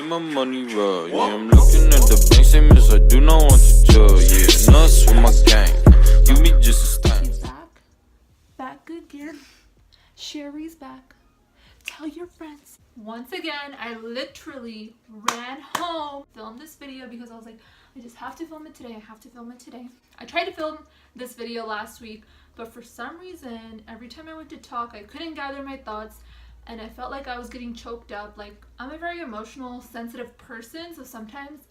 my money raw. Yeah, I'm looking at the bank statements. I do not want to tell. Yeah, nuts with my gang. You be just a stain. He's back again. Sherry's back. Tell your friends. Once again, I literally ran home, filmed this video because I was like, I just have to film it today. I have to film it today. I tried to film this video last week, but for some reason, every time I went to talk, I couldn't gather my thoughts. And I felt like I was getting choked up. Like, I'm a very emotional, sensitive person. So sometimes,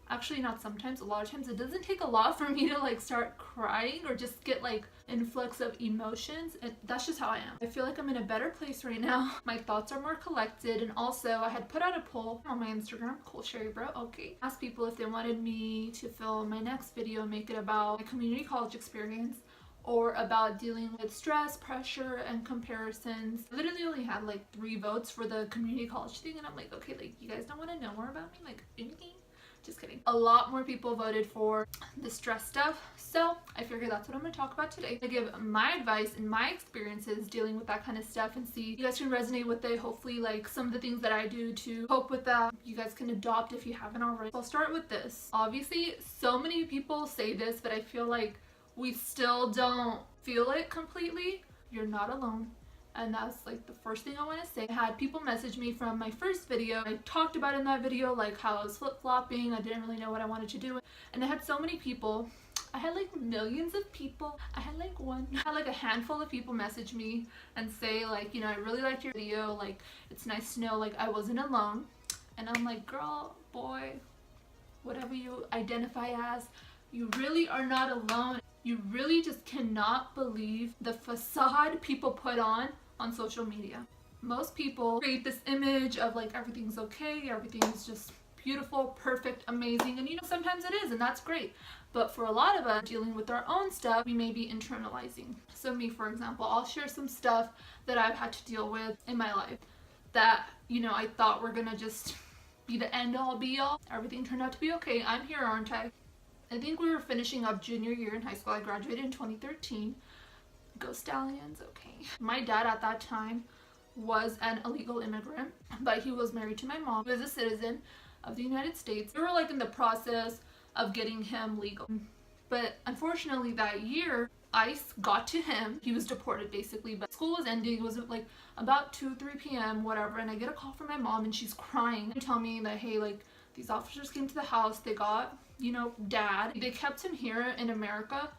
actually not sometimes, a lot of times, it doesn't take a lot for me to like start crying or just get like influx of emotions. And that's just how I am. I feel like I'm in a better place right now. My thoughts are more collected. And also I had put out a poll on my Instagram, cool Sherry bro, okay. Asked people if they wanted me to film my next video, make it about my community college experience, or about dealing with stress, pressure, and comparisons. I literally only had like 3 votes for the community college thing, and I'm like, okay, like, you guys don't want to know more about me? Like, anything? Just kidding. A lot more people voted for the stress stuff, so I figured that's what I'm going to talk about today. I give my advice and my experiences dealing with that kind of stuff and see if you guys can resonate with it. Hopefully, like, some of the things that I do to cope with that, you guys can adopt if you haven't already. So I'll start with this. Obviously, so many people say this, but I feel like we still don't feel it completely. You're not alone. And that's like the first thing I want to say. I had people message me from my first video. I talked about in that video like how I was flip-flopping. I didn't really know what I wanted to do. And I had so many people. I had like millions of people. I had like a handful of people message me and say like, you know, I really liked your video. Like, it's nice to know like I wasn't alone. And I'm like, girl, boy, whatever you identify as, you really are not alone. You really just cannot believe the facade people put on social media. Most people create this image of like everything's okay, everything's just beautiful, perfect, amazing, and you know, sometimes it is, and that's great. But for a lot of us dealing with our own stuff, we may be internalizing. So me, for example, I'll share some stuff that I've had to deal with in my life that, you know, I thought were gonna just be the end all be all. Everything turned out to be okay. I'm here, aren't I? I think we were finishing up junior year in high school. I graduated in 2013. Go Stallions, okay. My dad at that time was an illegal immigrant, but he was married to my mom, who is a citizen of the United States. We were like in the process of getting him legal. But unfortunately that year, ICE got to him. He was deported basically, but school was ending. It was like about 2-3 p.m., whatever. And I get a call from my mom and she's crying. They tell me that, hey, like, these officers came to the house. They got, you know, dad. They kept him here in America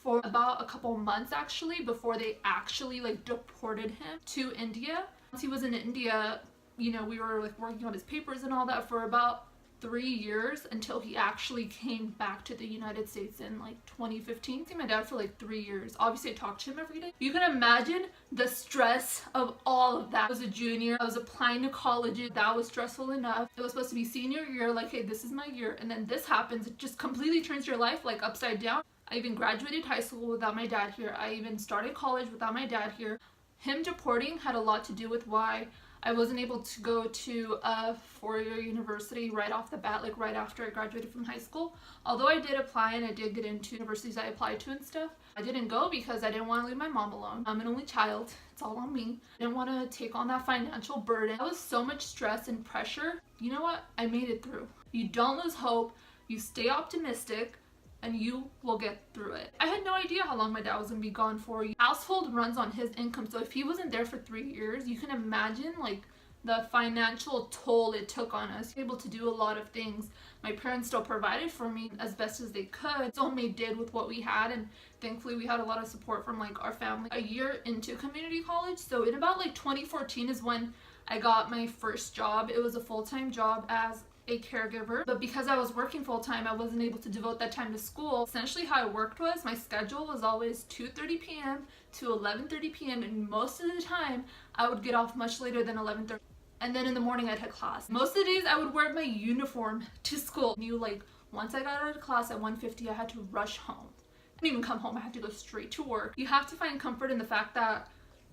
for about a couple months actually before they actually like deported him to India. Once he was in India, you know, we were like working on his papers and all that for about 3 years until he actually came back to the United States in like 2015. I see my dad for like 3 years. Obviously I talked to him every day. You can imagine the stress of all of that. I was a junior. I was applying to colleges. That was stressful enough. It was supposed to be senior year, like, hey, this is my year. And then this happens. It just completely turns your life like upside down. I even graduated high school without my dad here. I even started college without my dad here. Him deporting had a lot to do with why I wasn't able to go to a 4-year university right off the bat, like right after I graduated from high school. Although I did apply and I did get into universities I applied to and stuff, I didn't go because I didn't want to leave my mom alone. I'm an only child. It's all on me. I didn't want to take on that financial burden. That was so much stress and pressure. You know what? I made it through. You don't lose hope. You stay optimistic, and you will get through it. I had no idea how long my dad was gonna be gone for. Household runs on his income, so if he wasn't there for 3 years, you can imagine like the financial toll it took on us. Able to do a lot of things. My parents still provided for me as best as they could. So made did with what we had, and thankfully we had a lot of support from like our family. A year into community college, so in about like 2014 is when I got my first job. It was a full-time job as a caregiver, but because I was working full-time, I wasn't able to devote that time to school. Essentially how it worked was my schedule was always 2:30 p.m. to 11:30 p.m. and most of the time I would get off much later than 11:30, and then in the morning I'd have class. Most of the days I would wear my uniform to school. I knew like once I got out of class at 1:50 I had to rush home. I didn't even come home, I had to go straight to work. You have to find comfort in the fact that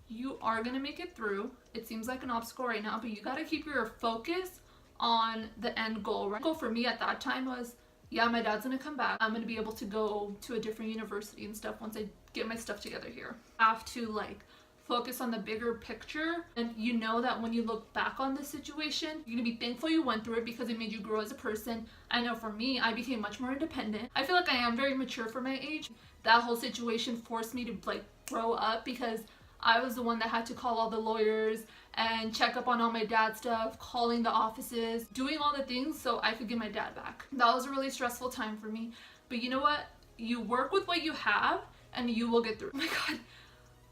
you are gonna make it through. It seems like an obstacle right now, but you gotta keep your focus on the end goal. Right? The goal for me at that time was, yeah, my dad's gonna come back. I'm gonna be able to go to a different university and stuff once I get my stuff together here. I have to like Focus on the bigger picture, and you know that when you look back on this situation, you're gonna be thankful you went through it because it made you grow as a person. I know for me, I became much more independent. I feel like I am very mature for my age. That whole situation forced me to like grow up because I was the one that had to call all the lawyers and check up on all my dad's stuff, calling the offices, doing all the things so I could get my dad back. That was a really stressful time for me. But you know what? You work with what you have and you will get through. Oh my God.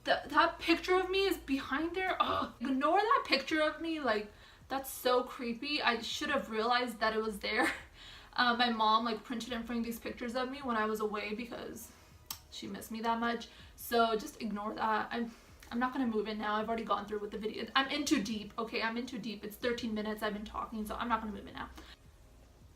That picture of me is behind there. Oh, ignore that picture of me. Like, that's so creepy. I should have realized that it was there. My mom like printed and framed these pictures of me when I was away because she missed me that much. So just ignore that. I'm not gonna move in now. I've already gone through with the video. I'm in too deep. Okay, I'm in too deep. It's 13 minutes I've been talking, so I'm not gonna move in now.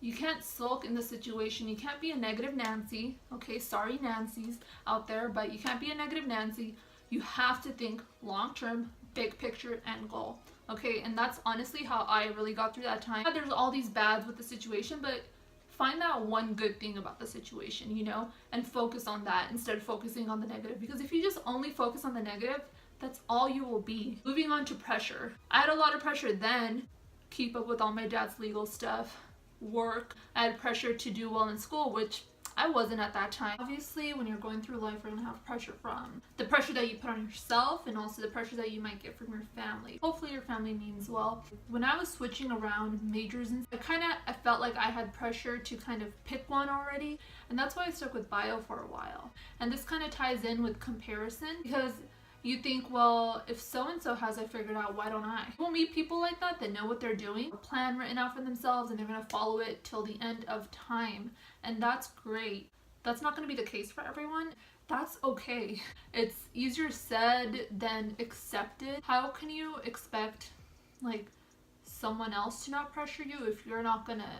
You can't sulk in the situation. You can't be a negative Nancy. Okay, sorry Nancy's out there, but you can't be a negative Nancy. You have to think long-term, big picture, end goal. Okay, and that's honestly how I really got through that time. There's all these bads with the situation, but find that one good thing about the situation, you know, and focus on that instead of focusing on the negative. Because if you just only focus on the negative, that's all you will be. Moving on to pressure. I had a lot of pressure then. Keep up with all my dad's legal stuff, work. I had pressure to do well in school, which I wasn't at that time. Obviously, when you're going through life, you're gonna have pressure from the pressure that you put on yourself and also the pressure that you might get from your family. Hopefully your family means well. When I was switching around majors, and I felt like I had pressure to kind of pick one already, and that's why I stuck with bio for a while. And this kind of ties in with comparison because you think, well, if so-and-so has it figured out, why don't I? You will meet people like that know what they're doing, a plan written out for themselves, and they're going to follow it till the end of time. And that's great. That's not going to be the case for everyone. That's okay. It's easier said than accepted. How can you expect, like, someone else to not pressure you if you're not going to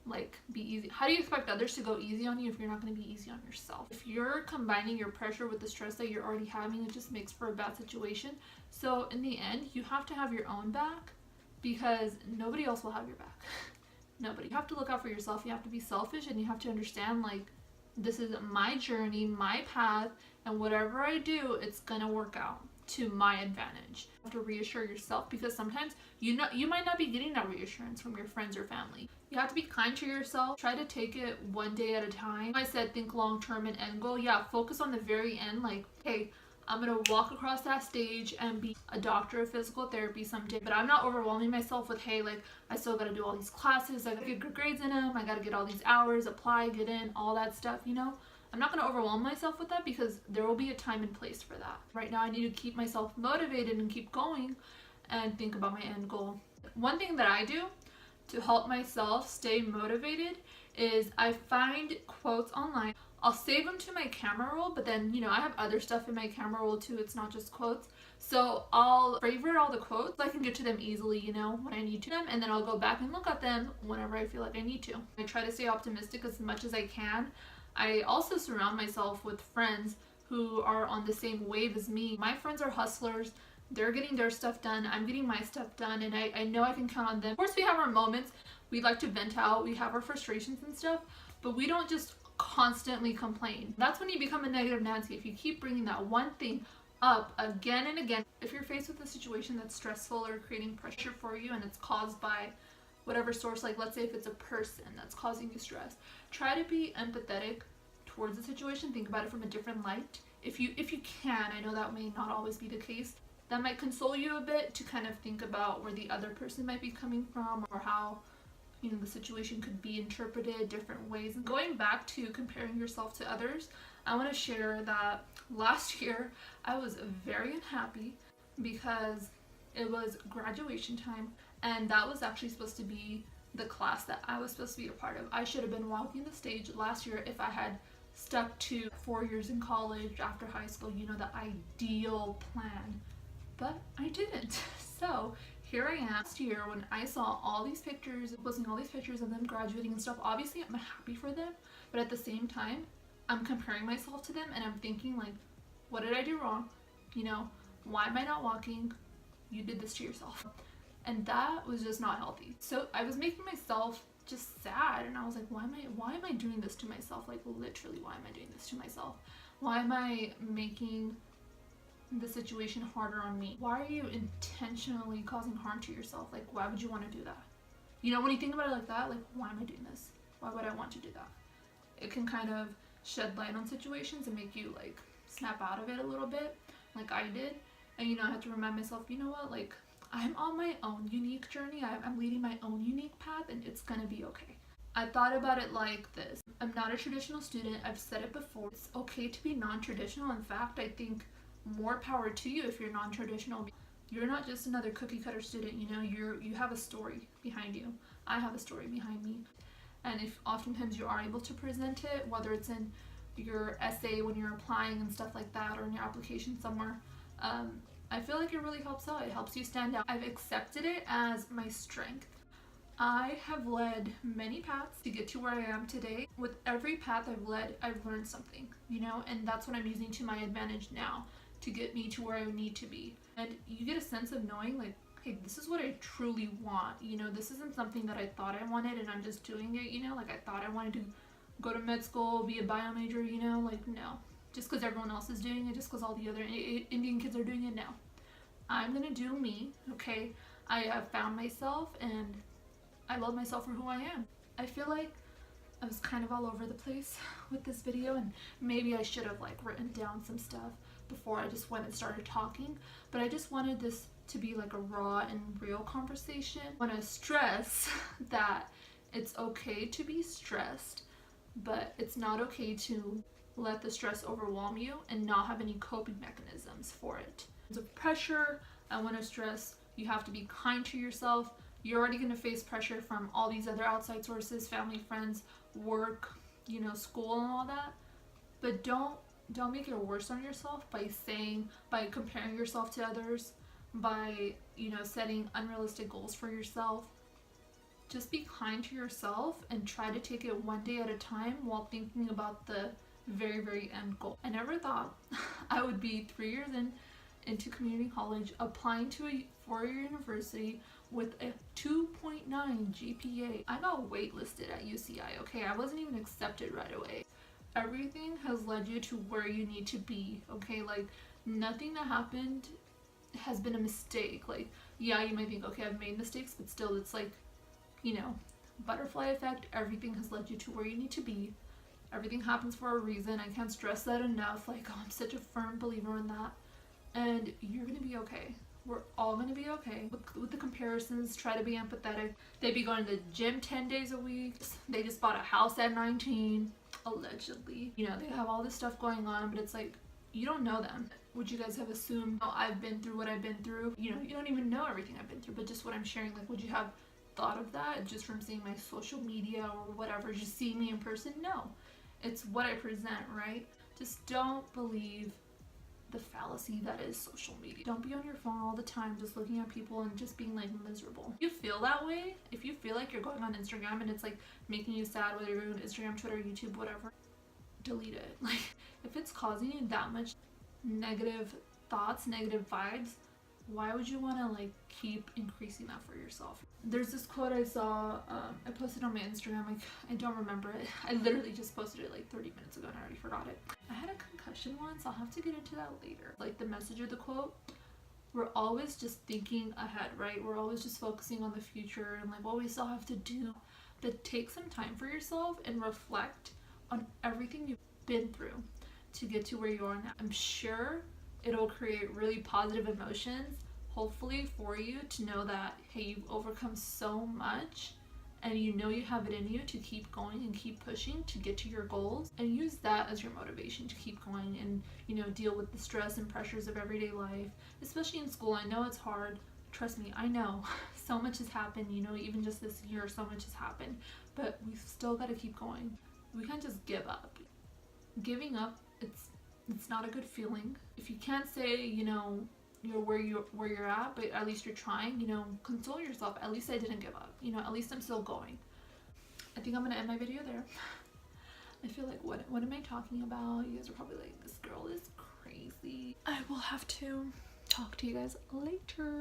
like be easy? How do you expect others to go easy on you if you're not going to be easy on yourself? If you're combining your pressure with the stress that you're already having, it just makes for a bad situation. So in the end, you have to have your own back because nobody else will have your back. Nobody. You have to look out for yourself. You have to be selfish and you have to understand, like, this is my journey, my path, and whatever I do, it's gonna work out to my advantage. You have to reassure yourself because sometimes you might not be getting that reassurance from your friends or family. You have to be kind to yourself. Try to take it one day at a time. I said think long term and end goal. Yeah, focus on the very end. Like, hey, I'm gonna walk across that stage and be a doctor of physical therapy someday, but I'm not overwhelming myself with, hey, like, I still gotta do all these classes, I gotta get good grades in them, I gotta get all these hours, apply, get in, all that stuff, you know? I'm not gonna overwhelm myself with that because there will be a time and place for that. Right now I need to keep myself motivated and keep going and think about my end goal. One thing that I do to help myself stay motivated is I find quotes online. I'll save them to my camera roll, but then, you know, I have other stuff in my camera roll too. It's not just quotes. So I'll favorite all the quotes so I can get to them easily, you know, when I need to them, and then I'll go back and look at them whenever I feel like I need to. I try to stay optimistic as much as I can. I also surround myself with friends who are on the same wave as me. My friends are hustlers. They're getting their stuff done. I'm getting my stuff done, and I know I can count on them. Of course, we have our moments. We like to vent out. We have our frustrations and stuff, but we don't just constantly complain. That's when you become a negative Nancy. If you keep bringing that one thing up again and again, if you're faced with a situation that's stressful or creating pressure for you and it's caused by whatever source, like let's say if it's a person that's causing you stress, try to be empathetic towards the situation. Think about it from a different light. If you can, I know that may not always be the case. That might console you a bit to kind of think about where the other person might be coming from or how, you know, the situation could be interpreted different ways. And going back to comparing yourself to others, I want to share that last year I was very unhappy because it was graduation time and that was actually supposed to be the class that I was supposed to be a part of. I should have been walking the stage last year if I had stuck to 4 years in college after high school, you know, the ideal plan. But I didn't. So here I am last year when I saw all these pictures, posting all these pictures of them graduating and stuff. Obviously I'm happy for them, but at the same time I'm comparing myself to them and I'm thinking, like, what did I do wrong? You know, why am I not walking? You did this to yourself. And that was just not healthy. So I was making myself just sad, and I was like, why am I doing this to myself? Like, literally, why am I doing this to myself? Why am I making the situation harder on me? Why are you intentionally causing harm to yourself? Like, why would you want to do that? You know, when you think about it like that, like, why am I doing this? Why would I want to do that? It can kind of shed light on situations and make you like snap out of it a little bit, like I did. And you know, I had to remind myself, you know what, like, I'm on my own unique journey. I'm leading my own unique path, and it's gonna be okay. I thought about it like this. I'm not a traditional student. I've said it before. It's okay to be non-traditional. In fact, I think more power to you if you're non-traditional. You're not just another cookie cutter student, you know, you have a story behind you. I have a story behind me. And if oftentimes you are able to present it, whether it's in your essay when you're applying and stuff like that, or in your application somewhere, I feel like it really helps out. It helps you stand out. I've accepted it as my strength. I have led many paths to get to where I am today. With every path I've led, I've learned something, you know, and that's what I'm using to my advantage now to get me to where I need to be. And you get a sense of knowing, like, hey, this is what I truly want. You know, this isn't something that I thought I wanted and I'm just doing it, you know, like I thought I wanted to go to med school, be a bio major, you know, like, no. Just because everyone else is doing it, just because all the other Indian kids are doing it now. I'm gonna do me, okay? I have found myself and I love myself for who I am. I feel like I was kind of all over the place with this video, and maybe I should have like written down some stuff before I just went and started talking, but I just wanted this to be like a raw and real conversation. I want to stress that it's okay to be stressed, but it's not okay to let the stress overwhelm you and not have any coping mechanisms for it. In terms of pressure, I want to stress you have to be kind to yourself. You're already going to face pressure from all these other outside sources, family, friends, work, you know, school and all that. But don't make it worse on yourself by comparing yourself to others, by, you know, setting unrealistic goals for yourself. Just be kind to yourself and try to take it one day at a time while thinking about the very, very end goal. I never thought I would be 3 years into community college, applying to a four-year university with a 2.9 GPA. I got waitlisted at UCI, okay? I wasn't even accepted right away. Everything has led you to where you need to be, okay? Like, nothing that happened has been a mistake. Like, yeah, you might think, okay, I've made mistakes, but still, it's like, you know, butterfly effect. Everything has led you to where you need to be. Everything happens for a reason. I can't stress that enough. Like, oh, I'm such a firm believer in that. And you're gonna be okay. We're all gonna be okay. With the comparisons, try to be empathetic. They be going to the gym 10 days a week. They just bought a house at 19, allegedly. You know, they have all this stuff going on, but it's like, you don't know them. Would you guys have assumed, oh, I've been through what I've been through? You know, you don't even know everything I've been through, but just what I'm sharing, like, would you have thought of that just from seeing my social media or whatever, just seeing me in person? No. It's what I present, right? Just don't believe the fallacy that is social media. Don't be on your phone all the time just looking at people and just being like miserable. If you feel that way, if you feel like you're going on Instagram and it's like making you sad, whether you're on Instagram, Twitter, YouTube, whatever, delete it. Like, if it's causing you that much negative thoughts, negative vibes, why would you want to like keep increasing that for yourself? There's this quote I saw, I posted on my Instagram, like, I don't remember it. I literally just posted it like 30 minutes ago and I already forgot it. I had a concussion once, I'll have to get into that later. Like, the message of the quote, we're always just thinking ahead, right? We're always just focusing on the future and like what we still have to do. But take some time for yourself and reflect on everything you've been through to get to where you are now. I'm sure it'll create really positive emotions, hopefully, for you to know that, hey, you've overcome so much and you know you have it in you to keep going and keep pushing to get to your goals, and use that as your motivation to keep going and, you know, deal with the stress and pressures of everyday life, especially in school. I know it's hard. Trust me, I know. So much has happened, you know, even just this year, so much has happened, but we've still got to keep going. We can't just give up. Giving up, it's not a good feeling. If you can't say, you know, you're where you're at, but at least you're trying, you know, console yourself. At least I didn't give up. You know, at least I'm still going. I think I'm gonna end my video there. I feel like, what am I talking about? You guys are probably like, this girl is crazy. I will have to talk to you guys later.